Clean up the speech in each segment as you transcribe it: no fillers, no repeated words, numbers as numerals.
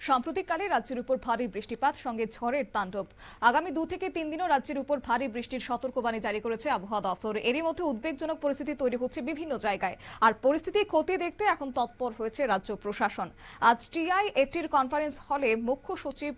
সাম্প্রতিককালে রাজ্যের উপর ভারী বৃষ্টিপাত সঙ্গে ঝড়ের তাণ্ডব। আগামী 2 থেকে 3 দিনও রাজ্যের উপর ভারী বৃষ্টির সতর্কবাণী জারি করেছে আবহাওয়া দপ্তর। এরই মধ্যে উদ্বেগজনক পরিস্থিতি তৈরি হচ্ছে বিভিন্ন জায়গায়, আর পরিস্থিতি খতিয়ে দেখতে এখন তৎপর হয়েছে রাজ্য প্রশাসন। আজ টিআইএটির কনফারেন্স হলে মুখ্য সচিব,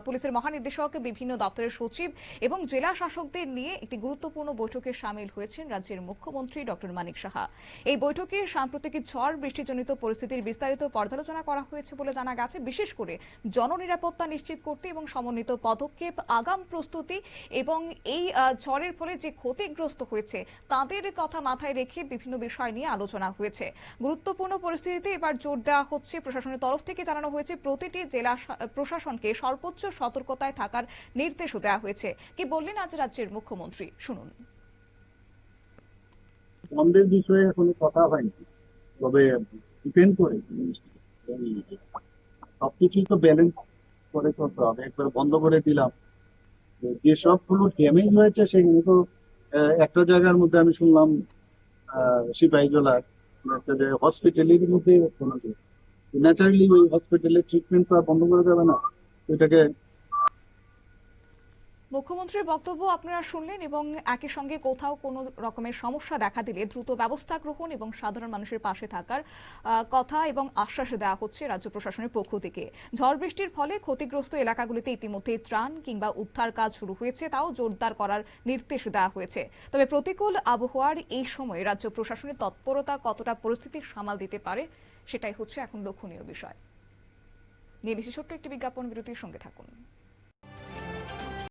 পুলিশের মহানির্দেশক, বিভিন্ন দপ্তরের সচিব এবং জেলা শাসকদের নিয়ে একটি গুরুত্বপূর্ণ বৈঠকে সামিল হয়েছেন রাজ্যের মুখ্যমন্ত্রী ডক্টর মানিক সাহা। এই বৈঠকে সাম্প্রতিক ঝড় বৃষ্টিজনিত পরিস্থিতির বিস্তারিত পর্যালোচনা করা হয়েছে বলে জানা গেছে, বিশেষ করে জননিরাপত্তা নিশ্চিত করতে এবং সমন্বিত পদক্ষেপ, আগাম প্রস্তুতি এবং এই ঝড়ের ফলে যে ক্ষতিগ্রস্ত হয়েছে তাদের কথা মাথায় রেখে বিভিন্ন বিষয় নিয়ে আলোচনা হয়েছে। গুরুত্বপূর্ণ পরিস্থিতিতে এবার জোর দেওয়া হচ্ছে। প্রশাসনের তরফ থেকে জানানো হয়েছে প্রতিটি জেলা প্রশাসনকে সর্বোচ্চ সতর্কতায় থাকার নির্দেশও দেওয়া হয়েছে। কি বললেন আজ রাজ্যের মুখ্যমন্ত্রী, শুনুন। বন্ধের বিষয়ে কোনো কথা হয়নি, তবে ডিপেন্ড করে সবকিছুই তো ব্যালেন্স করে চলতে হবে। একবার বন্ধ করে দিলাম, যে সবগুলো ড্যামেজ হয়েছে সেগুলো তো একটা জায়গার মধ্যে আমি শুনলাম সিপাহীজলার একটা যে হসপিটালের মধ্যে ন্যাচারালি ওই হসপিটালের ট্রিটমেন্ট তো আর বন্ধ করে দেবে না, ওইটাকে। মুখ্যমন্ত্রীর বক্তব্য আপনারা শুনলেন এবং একই সঙ্গে কোথাও কোনো রকমের সমস্যা দেখা দিলে দ্রুত ব্যবস্থা গ্রহণ এবং সাধারণ মানুষের পাশে থাকার কথা এবং আশ্বাস দেওয়া হচ্ছে রাজ্য প্রশাসনের পক্ষ থেকে। ঝড় বৃষ্টির ফলে ক্ষতিগ্রস্ত এলাকাগুলিতে ইতিমধ্যেই ত্রাণ কিংবা উদ্ধার কাজ শুরু হয়েছে, তাও জোরদার করার নির্দেশ দেওয়া হয়েছে। তবে প্রতিকূল আবহাওয়ার এই সময়ে রাজ্য প্রশাসনের তৎপরতা কতটা পরিস্থিতি সামাল দিতে পারে সেটাই হচ্ছে এখন লক্ষণীয় বিষয়। নিয়ে নিচ্ছি ছোট্ট একটি বিজ্ঞাপন বিরতির, সঙ্গে থাকুন।